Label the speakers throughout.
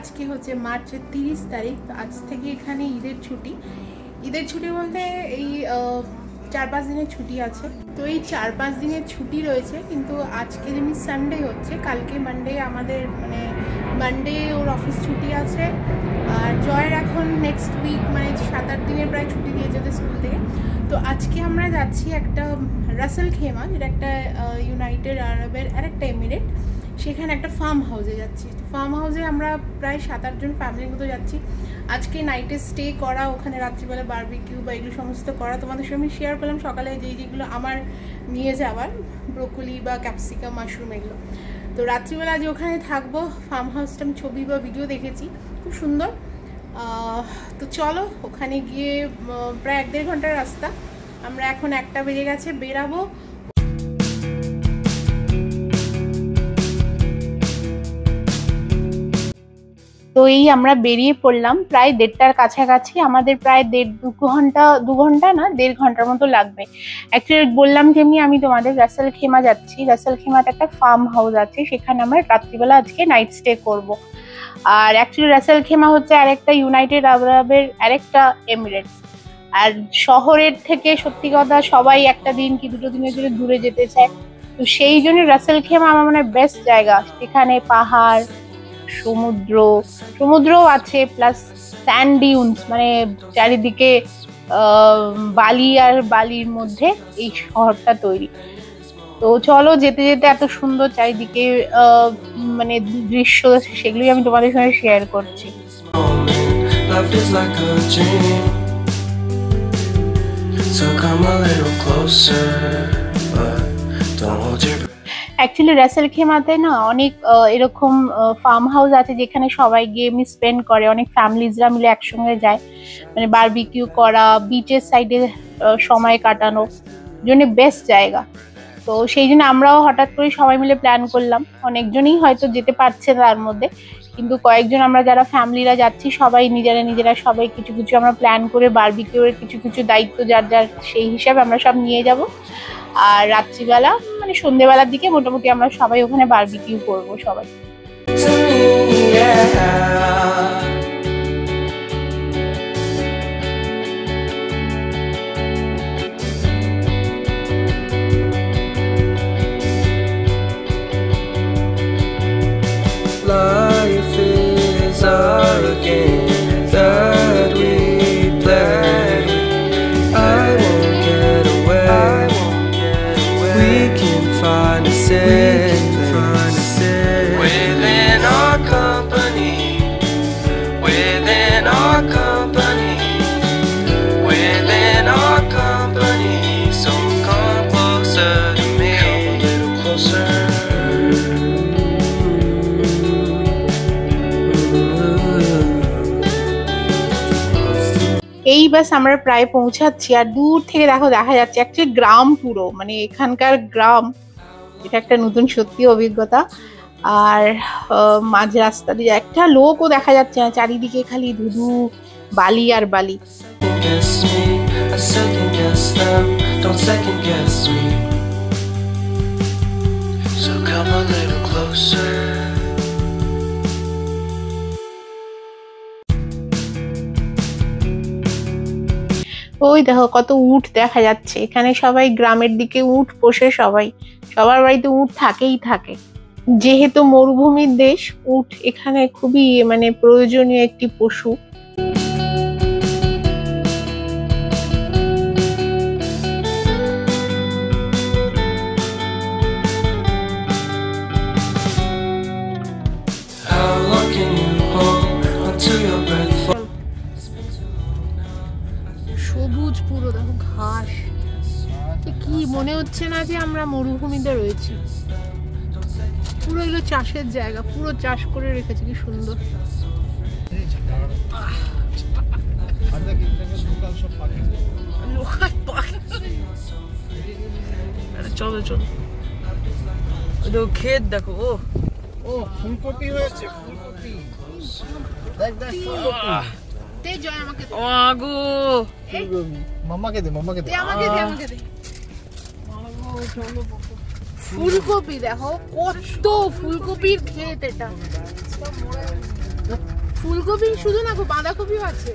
Speaker 1: আজকে হচ্ছে মার্চের 30 তারিখ। আজ থেকে এখানে ঈদের ছুটি বলতে এই 4-5 দিনের ছুটি আছে। তো এই 4-5 দিনের ছুটি রয়েছে, কিন্তু আজকে যেমনি সানডে হচ্ছে, কালকে মানডে আমাদের মানে মানডে ওর অফিস ছুটি আছে। আর জয়ের এখন নেক্সট উইক মানে 7-8 দিনের প্রায় ছুটি দিয়েছে ওদের স্কুল থেকে। তো আজকে আমরা যাচ্ছি একটা রাসেল খেমা, যেটা একটা ইউনাইটেড আরবের আরেকটা এমিরেট, সেখানে একটা ফার্ম হাউসে যাচ্ছি। তো ফার্ম হাউসে আমরা প্রায় 7-8 জন ফ্যামিলির মতো যাচ্ছি। আজকে নাইটে স্টে করা, ওখানে রাত্রিবেলা বারবিকিউ বা এগুলো সমস্ত করা। তোমাদের সঙ্গে আমি শেয়ার করলাম সকালে যেগুলো আমার নিয়ে যাওয়ার, ব্রোকলি বা ক্যাপসিকাম, মাশরুম এগুলো। তো রাত্রিবেলা যে ওখানে থাকবো, ফার্ম হাউসটা আমি ছবি বা ভিডিও দেখেছি, খুব সুন্দর। তো চলো ওখানে গিয়ে প্রায় 1-1.5 ঘন্টার রাস্তা। আমরা এখন 1টা বেজে গেছে, বেরাবো। তো এই আমরা বেরিয়ে পড়লাম প্রায় 1:30টার কাছাকাছি। আমাদের প্রায় 1.5 ঘন্টার মতো লাগবে। অ্যাকচুয়ালি বললাম যেমনি আমি তোমাদের রাসেল খেমা যাচ্ছি। রাসেল খেমাতে একটা ফার্ম হাউস আছে, সেখানে আমরা রাত্রিবেলা আজকে নাইট স্টে করব। আর অ্যাকচুয়ালি রাসেল খেমা হচ্ছে আরেকটা ইউনাইটেড আরবের আরেকটা এমিরেটস। আর শহরের থেকে সত্যি কথা সবাই একটা দিন কি 2 দিনের জন্য দূরে যেতে চায়। তো সেই জন্য রাসেল খেমা আমার মনে হয় বেস্ট জায়গা। সেখানে পাহাড়, সমুদ্রও আছে, প্লাস স্যান্ড ডিউনস, মানে চারিদিকে বালি আর বালির মধ্যে এই শহরটা তৈরি। তো চলো যেতে যেতে এত সুন্দর চারিদিকে মানে দৃশ্য, সেগুলোই আমি তোমাদের সঙ্গে শেয়ার করছি। অ্যাকচুয়ালি রাসেল খেমাতে না অনেক এরকম ফার্ম হাউস আছে যেখানে সবাই গিয়ে এমনি স্পেন্ড করে, অনেক ফ্যামিলিজরা মিলে একসঙ্গে যায়, মানে বারবিকিউ করা, বিচের সাইডে সময় কাটানোর জন্য বেস্ট জায়গা। তো সেই জন্য আমরাও হঠাৎ করে সবাই মিলে প্ল্যান করলাম। অনেকজনই হয়তো যেতে পারছে তার মধ্যে, কিন্তু কয়েকজন আমরা যারা ফ্যামিলিরা যাচ্ছি সবাই নিজেরা সবাই কিছু আমরা প্ল্যান করে বারবিকিউর কিছু দায়িত্ব যার সেই হিসাবে আমরা সব নিয়ে যাব। আর রাত্রিবেলা মানে সন্ধ্যেবেলার দিকে মোটামুটি আমরা সবাই ওখানে বারবিকিউ করবো সবাই। এই বাস আমরা প্রায় পৌঁছাচ্ছি। আর দূর থেকে দেখা যাচ্ছে অ্যাকচুয়ালি গ্রাম, পুরো মানে এখানকার গ্রাম। এটা একটা নতুন সত্যি অভিজ্ঞতা। আর মাঝ রাস্তা দিয়ে একটা লোকও দেখা যাচ্ছে না, চারিদিকে খালি ধুধু বালি আর বালি। ওই দেখো কত উট দেখা যাচ্ছে। এখানে সবাই গ্রামের দিকে উট পোষে, সবার বাড়িতে উট থাকেই থাকে। যেহেতু মরুভূমির দেশ, উট এখানে খুবই মানে প্রয়োজনীয় একটি পশু। সবুজ পুরো, দেখো ঘাস। কি মনে হচ্ছে না যে আমরা মরুভূমিতে রয়েছি। পুরো এগুলো চাষের জায়গা, পুরো চাষ করে রেখেছে, কি সুন্দর। চলো চলো, ক্ষেত দেখো। ও ফুলকপি হয়েছে, ফুলকপি দেখ দেখ, ফুলকপি দে জয় আমাকে দে। আগো মাম্মাকে দে, মাম্মাকে দে, আমাকে দে, আমাকে দে। চলো ফুলকপি দেখো, কত ফুলকপির ক্ষেত এটা। ফুলকপি শুধু না গো, বাঁধাকপিও আছে।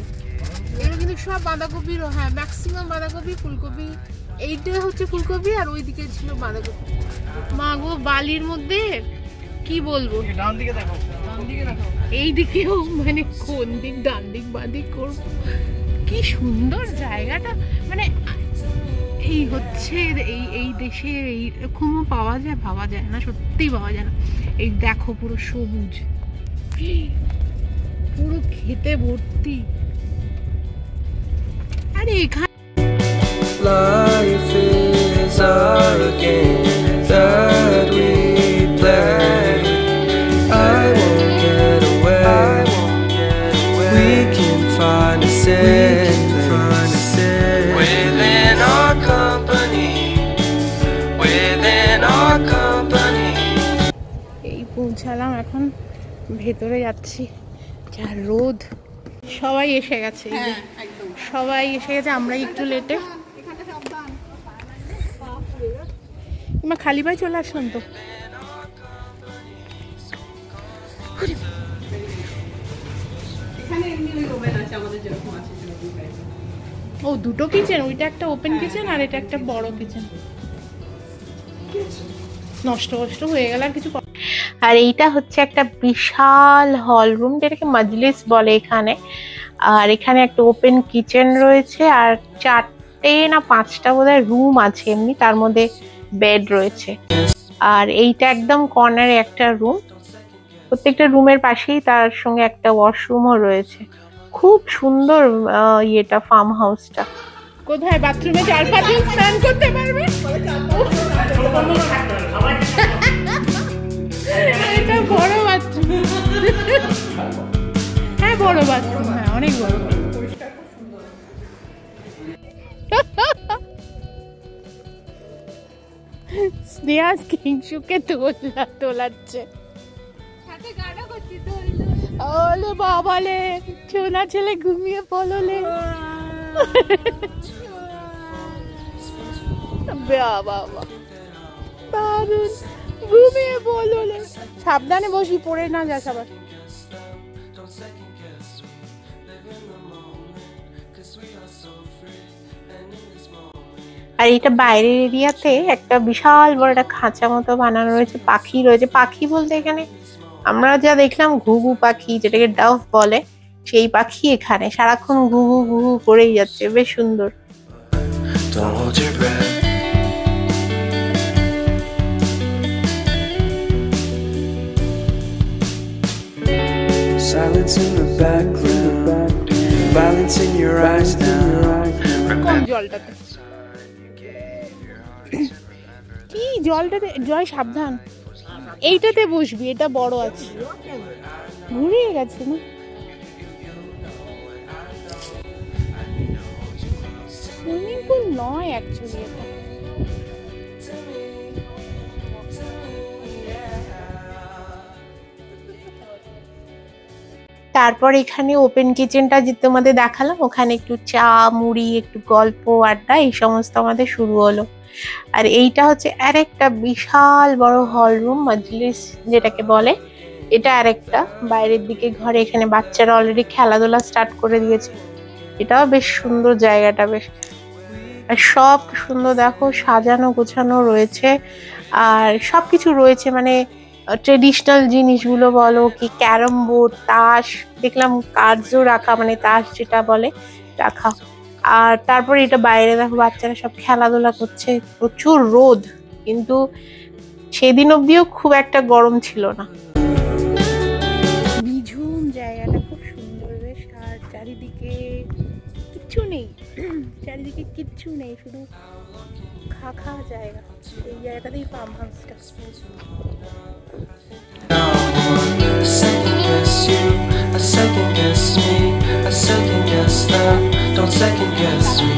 Speaker 1: এগুলো কিন্তু সব বাঁধাকপির, হ্যাঁ ম্যাক্সিমাম বাঁধাকপি, ফুলকপি। এইটা হচ্ছে ফুলকপি আর ওইদিকে ছিল বাঁধাকপি। মা গো, বালির মধ্যে কি বলবো, এইদিকেও মানে কোন দিক, ডান দিক বাঁ দিক করবো, কি সুন্দর জায়গাটা। মানে এই হচ্ছে এই দেশে এইরকমও পাওয়া যায়, ভাবা যায় না, সত্যিই পাওয়া যায় না। এই দেখো পুরো সবুজ, পুরো খেতে ভর্তি। আরে এখানে
Speaker 2: Life is our game that we play. I won't get away. We can find a safe place within our company. Within our company.
Speaker 1: এই পৌঁছালাম, এখন ভেতরে যাচ্ছি। যা রোদ, সবাই এসে গেছে, সবাই এসে গেছে, আমরাই একটু লেটে। খালি পায়ে চলে আসলাম তো। ও দুটো কিচেন, ওইটা একটা ওপেন কিচেন আর এটা একটা বড় কিচেন। নষ্ট কষ্ট হয়ে গেল আর কিছু। আর এইটা হচ্ছে একটা বিশাল হল রুম, যেটাকে মজলিস বলে এখানে। আর এখানে একটা ওপেন কিচেন রয়েছে আর 4টে না 5টা বোধহয় রুম আছে এমনি, তার মধ্যে বেড রয়েছে। আর এইটা একদম কর্নারে একটা রুম, প্রত্যেকটা রুমের পাশেই তার সঙ্গে একটা ওয়াশরুমও রয়েছে। খুব সুন্দর ইয়েটা, ফার্ম হাউসটা। কোথায় বাথরুমে 4-5 জন স্নান করতে পারবে। এটা বড় বাথরুম, হ্যাঁ বড় বাথরুম, হ্যাঁ অনেক বড়। স্নেহা কিংশুকে তোলাচ্ছে। ওলে বাবালে, ছোনা ছেলে ঘুমিয়ে পড়লে। বাবা দারুণ, ঘুমিয়ে পড়লে। সাবধানে বসি, পড়ে না যাস আবার। আর এটা বাইরের এরিয়াতে একটা বিশাল বড় একটা খাঁচা মতো বানানো রয়েছে, পাখি রয়েছে। পাখি বলতে এখানে আমরা যা দেখলাম ঘুঘু পাখি, যেটাকে ডাভ বলে, সেই পাখি এখানে সারাক্ষণ ঘুঘু ঘুঘু করেই যাচ্ছে, বেশ সুন্দর।
Speaker 2: Silence in the background, violence in your eyes now.
Speaker 1: কোন জলটাতে কি, জলটাতে জয় সাবধান। এইটাতে বসবি, এটা বড় আছে, ঘুরিয়ে গেছে না। সুইমিং পুল নয় অ্যাকচুয়ালি এটা। তারপর এখানে ওপেন কিচেনটা যে তোমাদের দেখালাম, ওখানে একটু চা মুড়ি, একটু গল্প আড্ডা, এই সমস্ত আমাদের শুরু হলো। আর এইটা হচ্ছে আরেকটা বিশাল বড় হল রুম, মজলিস যেটাকে বলে। এটা আরেকটা বাইরের দিকে ঘরে, এখানে বাচ্চারা অলরেডি খেলাধুলা স্টার্ট করে দিয়েছে। এটাও বেশ সুন্দর জায়গাটা, বেশ। আর সব সুন্দর দেখো, সাজানো গোছানো রয়েছে। আর সবকিছু রয়েছে, মানে ট্রেডিশনাল জিনিসগুলো বলো কি, ক্যারম বোর্ড, তাস, দেখলাম কার্ডসও রাখা, মানে তাস যেটা বলে রাখা। আর তারপরে এটা বাইরে দেখো বাচ্চারা সব খেলাধুলা করছে। প্রচুর রোদ, কিন্তু সেদিন অবধিও খুব একটা গরম ছিল না। নিঝুম জায়গাটা খুব সুন্দর বেশ। আর চারিদিকে কিচ্ছু নেই, চারিদিকে কিচ্ছু নেই, শুধু খা জায়গা। এই জায়গাটাতেই farm হাউসটা।
Speaker 2: Second guess you, I second guess me, I second guess that, don't second guess me.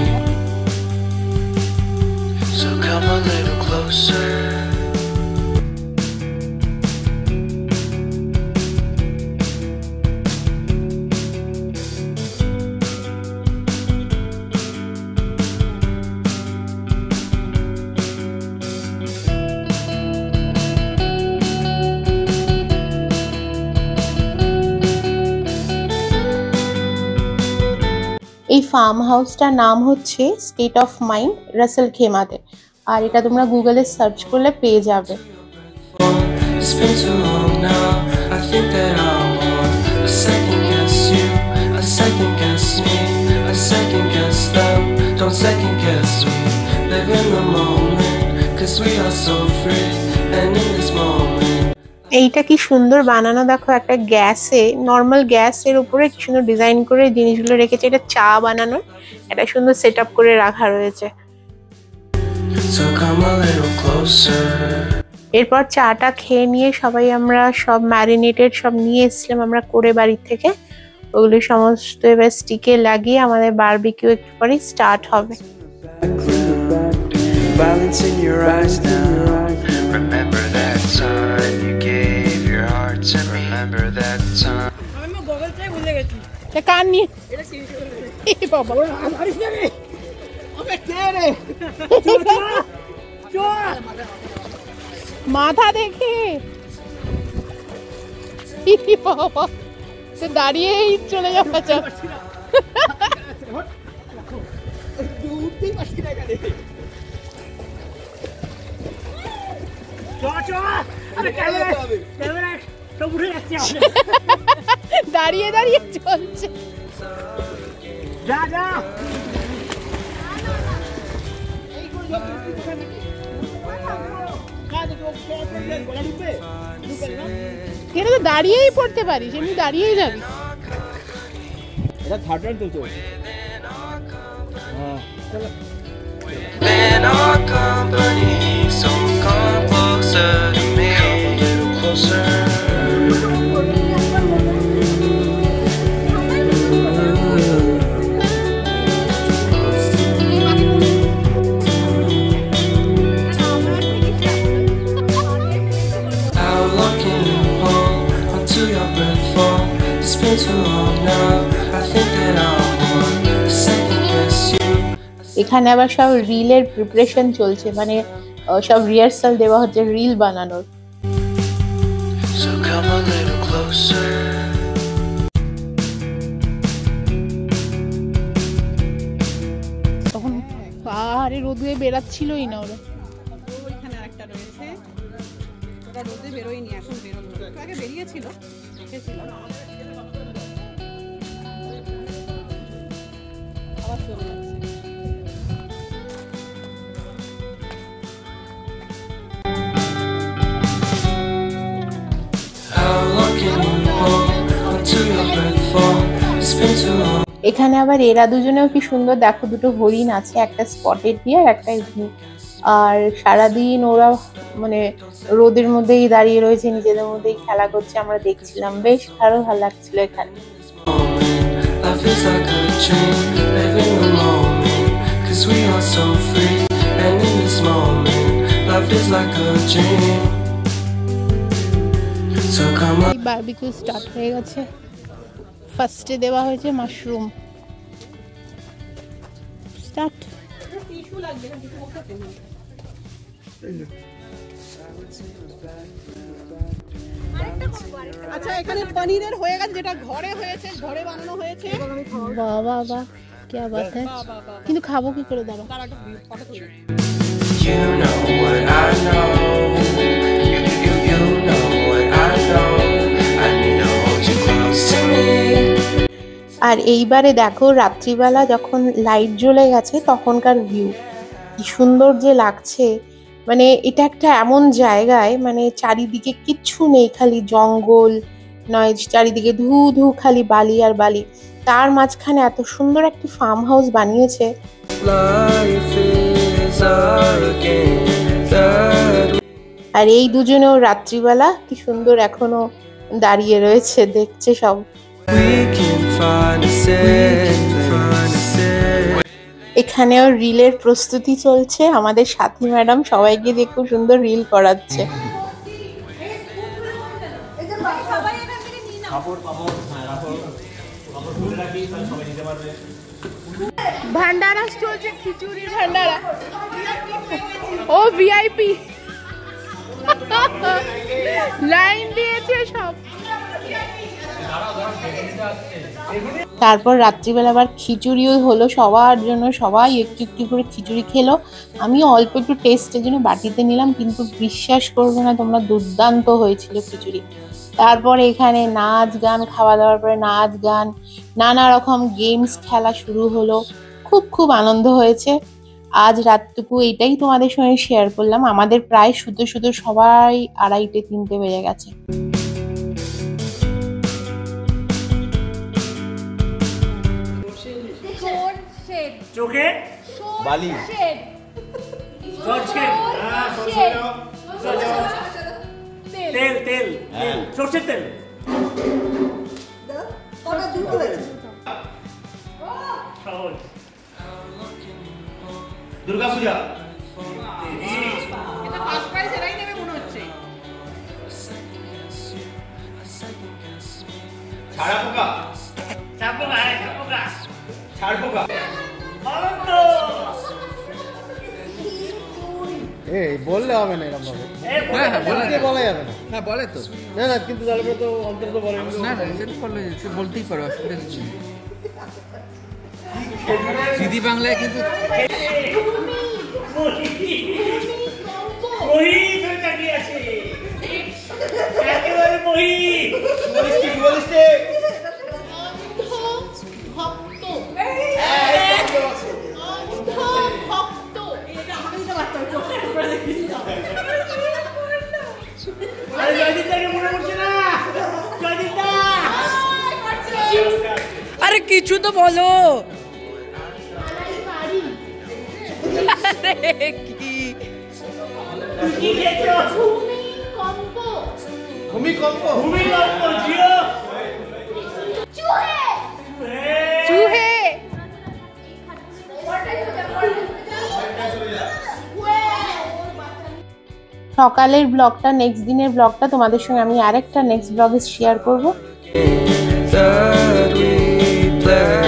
Speaker 2: So come a little closer.
Speaker 1: এই ফার্ম হাউসটার নাম হচ্ছে স্টেট অফ মাইন্ড রাসেল খেমাতে, আর এটা তোমরা গুগলে সার্চ করলে পেয়ে যাবে।
Speaker 2: It's been too long now. I think that I want a second guess you, a second guess me, a second guess them. Don't second guess me. Live in the moment, 'cause we are so free. And in this moment.
Speaker 1: এইটা কি সুন্দর বানানো দেখো, একটা গ্যাসে, normal গ্যাসের উপরে কি সুন্দর ডিজাইন করে জিনিসগুলো রেখেছে। এটা চা বানানোর একটা সুন্দর সেট আপ করে রাখা রয়েছে।
Speaker 2: So come a little closer.
Speaker 1: এরপর চাটা খেয়ে নিয়ে সবাই আমরা সব ম্যারিনেটেড সব নিয়ে এসেছিলাম আমরা করে বাড়ির থেকে, ওগুলো সমস্ত এবার স্টিকে লাগিয়ে আমাদের বারবিকিউ একটু পরে স্টার্ট হবে।
Speaker 2: Violence in your eyes now. Remember that time you gave your heart to me. Remember that time.
Speaker 3: আমি গগলটাই ভুলে গেছি।
Speaker 1: কান নিয়ে
Speaker 3: এটা সিরিজ
Speaker 1: এই বাবা
Speaker 3: আরিস না রে। আমি কে রে? চল
Speaker 1: মাথা দেখে বাবা সে দাঁড়িয়েই চলে যাওয়া চল।
Speaker 3: উঠতেই পারছি না এখানে। চল আরে ক্যামেরা সব উঠে যাচ্ছে।
Speaker 1: দাঁড়িয়ে দাঁড়িয়ে চলছে।
Speaker 3: যা যা
Speaker 1: এটা তো দাঁড়িয়েই পড়তে পারিস, এমনি দাঁড়িয়েই যাবি।
Speaker 3: এটা থার্ড রাউন্ড চলছে। হ্যাঁ চলো।
Speaker 2: In our company, so come closer to me. Come a little closer. How long can you hold until your breath falls? It's been too long now. I think that I want to second guess you.
Speaker 1: এখানে আবার সব রিলের preparation চলছে, মানে সব rehearsal দেওয়া হচ্ছে reel বানানোর।
Speaker 2: So come a little closer.
Speaker 1: তখন আরে রোদে বেরাচ্ছিলই না ওরা।
Speaker 3: ওইখানে আরেকটা রয়েছে, ওটা রোদে বেরোয়নি, এখন বেরোলো। একটু আগে বেরিয়েছিল, দেখেছিল, আবার চলে যাচ্ছে।
Speaker 2: How long can you hold until your breath falls? It's been too long.
Speaker 1: এখানে আবার এরা দুজনেও কি সুন্দর দেখো, দুটো হরিণ আছে, একটা স্পটেড ডিয়ার একটা এমনি। আর সারাদিন ওরা মানে রোদের মধ্যেই দাঁড়িয়ে রয়েছে, নিজেদের মধ্যেই খেলা করছে, আমরা দেখছিলাম, বেশ ভালো লাগছিল এখানে।
Speaker 2: Life is like a dream, live in the moment, 'cause we are so free. And in this moment, life is like a dream. So come on.
Speaker 1: Barbecue start হয়ে গেছে। ফার্স্টে দেওয়া হয়েছে মাশরুম। স্টার্ট।
Speaker 3: টিস্যু লাগবে না, tissue box আছে। আচ্ছা এখানে পনিরের হয়ে গেছে, যেটা ঘরে হয়েছে, ঘরে বানানো হয়েছে।
Speaker 1: বাহ বাহ বাহ, কি বাত হ্যায়। কিন্তু খাবো কি করে, দাঁড়াও।
Speaker 3: তার একটা ফটো তুলি।
Speaker 2: You know what I know. You know what I know. I need to hold you close to me.
Speaker 1: আর এইবারে দেখো রাত্রিবেলা যখন লাইট জ্বলে গেছে তখনকার ভিউ কি সুন্দর যে লাগছে। মানে এটা একটা এমন জায়গায়, মানে চারিদিকে কিচ্ছু নেই, খালি জঙ্গল নয়, চারিদিকে ধু ধু খালি বালি আর বালি, তার মাঝখানে এত সুন্দর একটি ফার্ম হাউস বানিয়েছে।
Speaker 2: Life is our game that
Speaker 1: আর এই দুজনেও রাত্রিবেলা কি সুন্দর এখনো দাঁড়িয়ে রয়েছে, দেখছে সব।
Speaker 2: we can find a set.
Speaker 1: এখানেও রিলের প্রস্তুতি চলছে, আমাদের সাথী ম্যাডাম সবাইকে দিয়ে খুব সুন্দর রিল করাচ্ছে। ভান্ডারা চলছে, খিচুড়ির ভান্ডারা। ও ভিআইপি লাইন দিয়েছে সব। তারপর রাত্রিবেলা আবার খিচুড়িও হলো সবার জন্য, সবাই একটু একটু করে খিচুড়ি খেলো। আমিও অল্প একটু টেস্টের জন্য বাটিতে নিলাম, কিন্তু বিশ্বাস করবে না তোমরা, দুর্দান্ত হয়েছিল খিচুড়ি। তারপরে এখানে নাচ গান, খাওয়া দাওয়ার পরে নাচ গান, নানা রকম গেমস খেলা শুরু হলো। খুব খুব আনন্দ হয়েছে। আজ রাতটুকু এইটাই তোমাদের সঙ্গে শেয়ার করলাম। আমাদের প্রায় শুতে শুতে সবাই 2:30-3টে বেজে গেছে।
Speaker 4: চোখে
Speaker 5: বালি
Speaker 4: তেল তেল সর্ষের তেল
Speaker 5: দুর্গা পূজা
Speaker 3: এটা ফার্স্ট প্রাইজ এরাই নেবে মনে হচ্ছে।
Speaker 5: ছাড়া পোকা
Speaker 4: চাপোকা চাপোকা
Speaker 5: ছাড় পোকা
Speaker 4: অনন্ত
Speaker 6: এই বললে হবে না এরকম ভাবে,
Speaker 7: হ্যাঁ হ্যাঁ বলে
Speaker 6: আজকে বলা যাবে না।
Speaker 7: হ্যাঁ বলে তো
Speaker 6: না না, কিন্তু তাহলে পরে তো অন্তত বলেন
Speaker 7: না না সেটা বললে সে বলতেই পারো, অসুবিধা কিছু নেই। দিদি বাংলায় কিন্তু
Speaker 4: মহি ধরে তাকিয়ে আছে একেবারে মহি আরে জয়দীপটাকে মনে পড়ছে না? জয়দীপটা
Speaker 8: আরে কিছু তো বলো।
Speaker 4: কি খেয়েছো?
Speaker 6: ভূমিকম্প
Speaker 4: ভূমিকম্প জিও
Speaker 1: চুহে সকালের ব্লগটা, নেক্সট দিনের ব্লগটা তোমাদের সঙ্গে আমি আরেকটা নেক্সট ব্লগে শেয়ার করব।
Speaker 2: that we play.